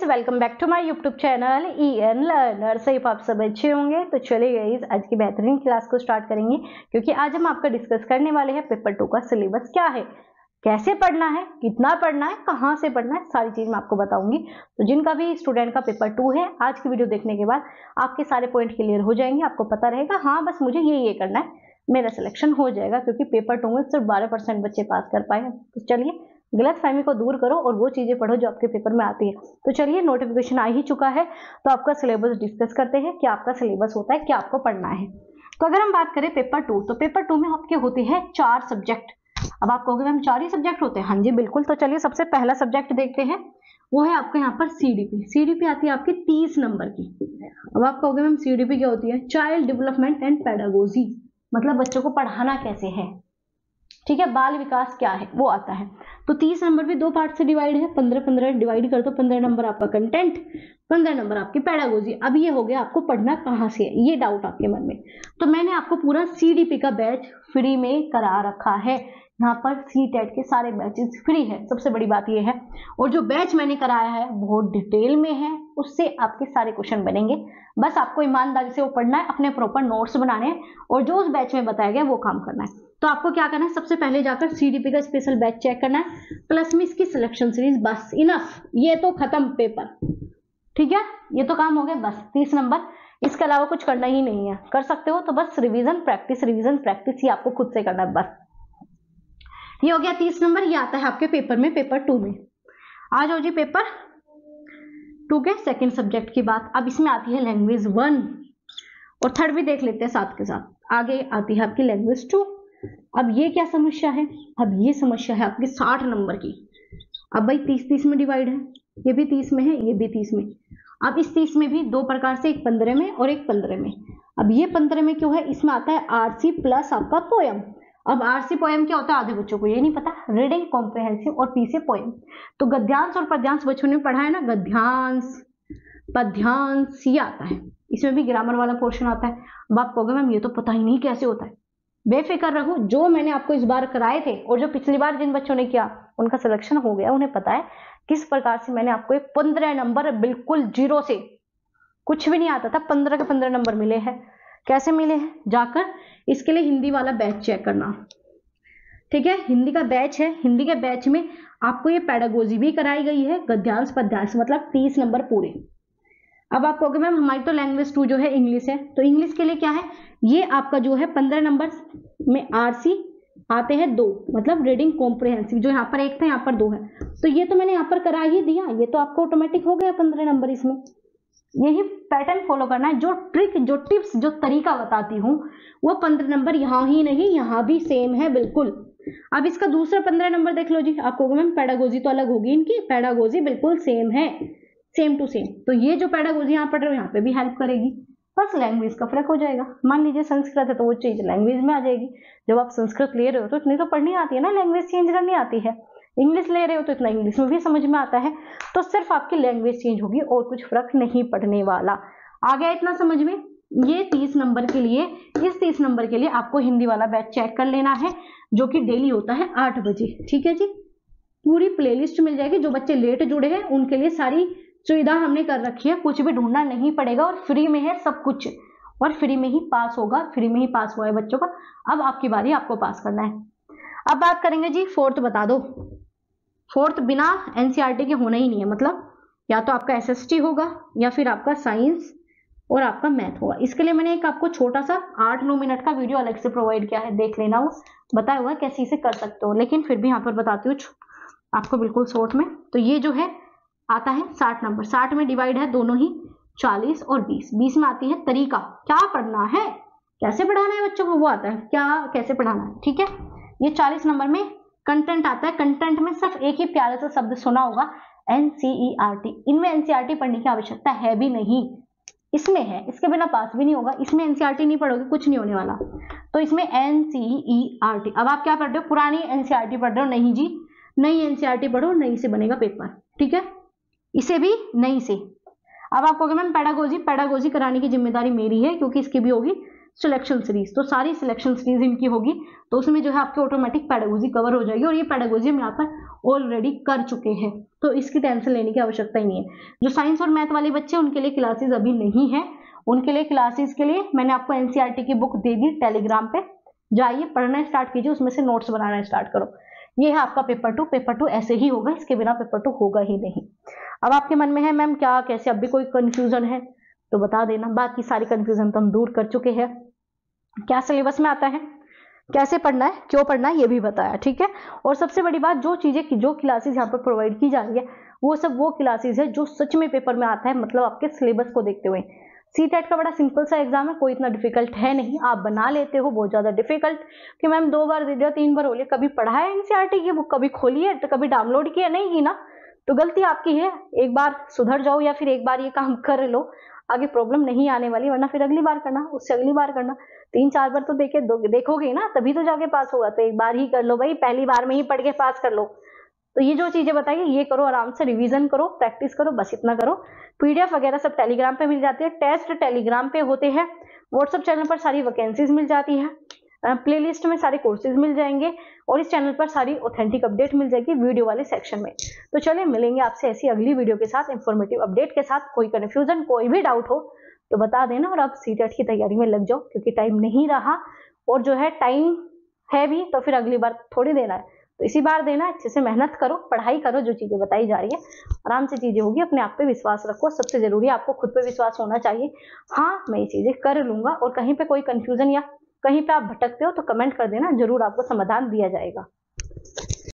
Welcome back to my YouTube channel EN learner. से आप सब अच्छे होंगे। तो चलिए गाइस, आज की बेहतरीन क्लास को स्टार्ट करेंगे, क्योंकि आज हम आपका डिस्कस करने वाले हैं पेपर 2 का सिलेबस क्या है, कैसे पढ़ना है, कितना पढ़ना है, कहाँ से पढ़ना है, सारी चीज मैं आपको बताऊंगी। तो जिनका भी स्टूडेंट का पेपर 2 है, आज की वीडियो देखने के बाद आपके सारे पॉइंट क्लियर हो जाएंगे। आपको पता रहेगा हाँ बस मुझे ये करना है, मेरा सिलेक्शन हो जाएगा, क्योंकि पेपर 2 में सिर्फ 12% बच्चे पास कर पाए। तो चलिए गलत फहमी को दूर करो और वो चीजें पढ़ो जो आपके पेपर में आती है। तो चलिए, नोटिफिकेशन आ ही चुका है, तो आपका सिलेबस डिस्कस करते हैं। क्या आपका सिलेबस होता है, क्या आपको पढ़ना है। तो अगर हम बात करें पेपर 2, तो पेपर 2 में आपके होते हैं 4 सब्जेक्ट। अब आप कहोगे मैम 4 ही सब्जेक्ट होते हैं? हाँ जी बिल्कुल। तो चलिए सबसे पहला सब्जेक्ट देखते हैं, वो है आपके यहाँ पर CDP आती है आपकी 30 नंबर की। अब आप कहोगे मैम CDP क्या होती है? चाइल्ड डेवलपमेंट एंड पेडागोजी, मतलब बच्चों को पढ़ाना कैसे है, ठीक है, बाल विकास क्या है, वो आता है। तो 30 नंबर भी 2 पार्ट से डिवाइड है, 15-15 डिवाइड कर दो। 15 नंबर आपका कंटेंट, 15 नंबर आपकी पेडागोजी। अब ये हो गया आपको पढ़ना कहाँ से है, ये डाउट आपके मन में। तो मैंने आपको पूरा CDP का बैच फ्री में करा रखा है। यहाँ पर CTET के सारे बैचेस फ्री है, सबसे बड़ी बात ये है। और जो बैच मैंने कराया है बहुत डिटेल में है, उससे आपके सारे क्वेश्चन बनेंगे। बस आपको ईमानदारी से वो पढ़ना है, अपने प्रॉपर नोट्स बनाने हैं, और जो उस बैच में बताया गया वो काम करना है। तो आपको क्या करना है, सबसे पहले जाकर CDP का स्पेशल बैच चेक करना है, प्लस में इसकी सिलेक्शन सीरीज। बस इनफ, ये तो खत्म पेपर, ठीक है, ये तो काम हो गया। बस 30 नंबर, इसके अलावा कुछ करना ही नहीं है। कर सकते हो तो बस रिवीजन प्रैक्टिस ही आपको खुद से करना है। बस ये हो गया 30 नंबर, ये आता है आपके पेपर में, पेपर 2 में। आ जाओ जी पेपर 2 के सेकंड सब्जेक्ट की बात। अब इसमें आती है लैंग्वेज 1 और 3rd भी देख लेते हैं साथ के साथ। आगे आती है आपकी लैंग्वेज 2। अब ये क्या समस्या है? अब ये समस्या है आपकी 60 नंबर की। अब भाई 30-30 में डिवाइड है, ये भी 30 में है, ये भी 30 में। अब इस 30 में भी 2 प्रकार से, एक 15 में और एक 15 में। अब ये 15 में क्यों है? इसमें आता है RC प्लस आपका पोयम। अब RC पोयम क्या होता है आधे बच्चों को ये नहीं पता, रीडिंग कॉम्प्रिहेंसिव, और P से पोयम। तो गद्यांश और पद्यांश बच्चों ने पढ़ा है ना, गद्यांश पद्यांश ये आता है, इसमें भी ग्रामर वाला पोर्शन आता है। अब आप कहोगे मैम ये तो पता ही नहीं कैसे होता है। बेफिक्र रहो, जो मैंने आपको इस बार कराए थे और जो पिछली बार जिन बच्चों ने किया उनका सिलेक्शन हो गया, उन्हें पता है किस प्रकार से मैंने आपको 15 नंबर बिल्कुल जीरो से, कुछ भी नहीं आता था, 15 के 15 नंबर मिले हैं। कैसे मिले हैं? जाकर इसके लिए हिंदी वाला बैच चेक करना, ठीक है, हिंदी का बैच है। हिंदी के बैच में आपको ये पेडागोजी भी कराई गई है, गद्यांश पद्यांश, मतलब 30 नंबर पूरे। अब आप कहोगे मैम हमारी तो लैंग्वेज 2 जो है इंग्लिश है, तो इंग्लिश के लिए क्या है, ये आपका जो है 15 नंबर में RC आते हैं 2, मतलब रीडिंग कॉम्प्रिहेंसिव, जो यहाँ पर 1 था यहाँ पर 2 है। तो ये तो मैंने यहाँ पर करा ही दिया, ये तो आपको ऑटोमेटिक हो गया 15 नंबर। इसमें यही पैटर्न फॉलो करना है, जो ट्रिक, जो टिप्स, जो तरीका बताती हूँ वो 15 नंबर यहाँ ही नहीं, यहाँ भी सेम है बिल्कुल। अब इसका दूसरा 15 नंबर देख लो जी। आप कहोगे मैम पेडागोजी तो अलग होगी इनकी, पेडागोजी बिल्कुल सेम है, सेम टू सेम। तो ये जो पेडागोजी यहाँ पढ़ रहे हो यहाँ पे भी हेल्प करेगी, बस लैंग्वेज का फर्क हो जाएगा। मान लीजिए संस्कृत है तो वो चीज लैंग्वेज में आ जाएगी। जब आप संस्कृत ले रहे हो तो इतनी तो पढ़नी आती है ना, लैंग्वेज चेंज करनी आती है। इंग्लिश ले रहे हो तो इतना इंग्लिश में भी समझ में आता है। तो सिर्फ आपकी लैंग्वेज चेंज होगी और कुछ फर्क नहीं पड़ने वाला। आ गया इतना समझ में? ये 30 नंबर के लिए, इस 30 नंबर के लिए आपको हिंदी वाला बैच चेक कर लेना है, जो कि डेली होता है 8 बजे, ठीक है जी। पूरी प्लेलिस्ट मिल जाएगी। जो बच्चे लेट जुड़े हैं उनके लिए सारी सुविधा हमने कर रखी है, कुछ भी ढूंढना नहीं पड़ेगा और फ्री में है सब कुछ, और फ्री में ही पास होगा, फ्री में ही पास हुआ है बच्चों का। अब आपकी बारी, आपको पास करना है। अब बात करेंगे जी 4th, बता दो। 4th बिना NCERT के होना ही नहीं है, मतलब या तो आपका SST होगा या फिर आपका साइंस और आपका मैथ होगा। इसके लिए मैंने एक आपको छोटा सा 8-9 मिनट का वीडियो अलग से प्रोवाइड किया है, देख लेना, वो बताया हुआ है कैसे इसे कर सकते हो, लेकिन फिर भी यहाँ पर बताती हूँ आपको बिल्कुल शॉर्ट में। तो ये जो है आता है 60 नंबर, 60 में डिवाइड है दोनों ही 40 और 20। 20 में आती है तरीका, क्या पढ़ना है, कैसे पढ़ाना है बच्चों को, वो आता है क्या, कैसे पढ़ाना है, ठीक है। ये 40 नंबर में कंटेंट आता है। कंटेंट में सिर्फ एक ही प्यारे सा शब्द सुना होगा, NCERT। इनमें NCERT पढ़ने की आवश्यकता है भी नहीं, इसमें है, इसके बिना पास भी नहीं होगा। इसमें NCERT नहीं पढ़ोगे कुछ नहीं होने वाला। तो इसमें NCERT। अब आप क्या पढ़ रहे हो, पुरानी NCERT पढ़ रहे हो? नहीं जी, नई NCERT पढ़ो, नई से बनेगा पेपर, ठीक है, इसे भी नई से। अब आप कहोगे मैम पेडागोजी कराने की जिम्मेदारी मेरी है, क्योंकि इसकी भी होगी सिलेक्शन सीरीज। तो सारी सिलेक्शन सीरीज इनकी होगी, तो उसमें जो है आपकी ऑटोमेटिक पेडागोजी कवर हो जाएगी। और ये पेडागोजी में आता है ऑलरेडी कर चुके हैं, तो इसकी टेंशन लेने की आवश्यकता ही नहीं है। जो साइंस और मैथ वाले बच्चे उनके लिए क्लासेस अभी नहीं है, उनके लिए क्लासेस के लिए मैंने आपको एनसीईआरटी की बुक दे दी, टेलीग्राम पे जाइए, पढ़ना स्टार्ट कीजिए, उसमें से नोट्स बनाना स्टार्ट करो। ये है आपका पेपर 2। पेपर 2 ऐसे ही होगा, इसके बिना पेपर 2 होगा ही नहीं। अब आपके मन में है मैम क्या कैसे, अब भी कोई कंफ्यूजन है तो बता देना, बाकी सारी कंफ्यूजन तो हम दूर कर चुके हैं। क्या सिलेबस में आता है, कैसे पढ़ना है, क्यों पढ़ना है, ये भी बताया, ठीक है। और सबसे बड़ी बात, जो चीजें जो क्लासेस यहाँ पर प्रोवाइड की जा रही है वो सब वो क्लासेस है जो सच में पेपर में आता है, मतलब आपके सिलेबस को देखते हुए। सीटेट का बड़ा सिंपल सा एग्जाम है, कोई इतना डिफिकल्ट है नहीं, आप बना लेते हो बहुत ज्यादा डिफिकल्ट कि मैम 2 बार दे दिया 3 बार हो लिया, कभी पढ़ा है एनसीईआरटी की बुक, कभी खोली है तो कभी डाउनलोड किया नहीं की ना, तो गलती आपकी है। एक बार सुधर जाओ या फिर एक बार ये काम कर लो, आगे प्रॉब्लम नहीं आने वाली, वरना फिर अगली बार करना, उससे अगली बार करना, 3-4 बार तो देखोगे ना, तभी तो जाके पास होगा। तो एक बार ही कर लो भाई, पहली बार में ही पढ़ के पास कर लो। तो ये जो चीजें बताइए ये करो, आराम से रिवीजन करो, प्रैक्टिस करो, बस इतना करो। पीडीएफ वगैरह सब टेलीग्राम पे मिल जाती है, टेस्ट टेलीग्राम पे होते हैं, व्हाट्सएप चैनल पर सारी वैकेंसीज मिल जाती है, प्लेलिस्ट में सारे कोर्सेज मिल जाएंगे, और इस चैनल पर सारी ऑथेंटिक अपडेट मिल जाएगी वीडियो वाले सेक्शन में। तो चलिए मिलेंगे आपसे ऐसी अगली वीडियो के साथ, इंफॉर्मेटिव अपडेट के साथ। कोई कंफ्यूजन कोई भी डाउट हो तो बता देना, और आप सीटेट की तैयारी में लग जाओ, क्योंकि टाइम नहीं रहा, और जो है टाइम है भी तो फिर अगली बार थोड़ी देना है, तो इसी बार देना। अच्छे से मेहनत करो, पढ़ाई करो, जो चीजें बताई जा रही है आराम से चीजें होगी। अपने आप पे विश्वास रखो, सबसे जरूरी आपको खुद पे विश्वास होना चाहिए। हाँ मैं ये चीजें कर लूंगा, और कहीं पे कोई कंफ्यूजन या कहीं पे आप भटकते हो तो कमेंट कर देना, जरूर आपको समाधान दिया जाएगा।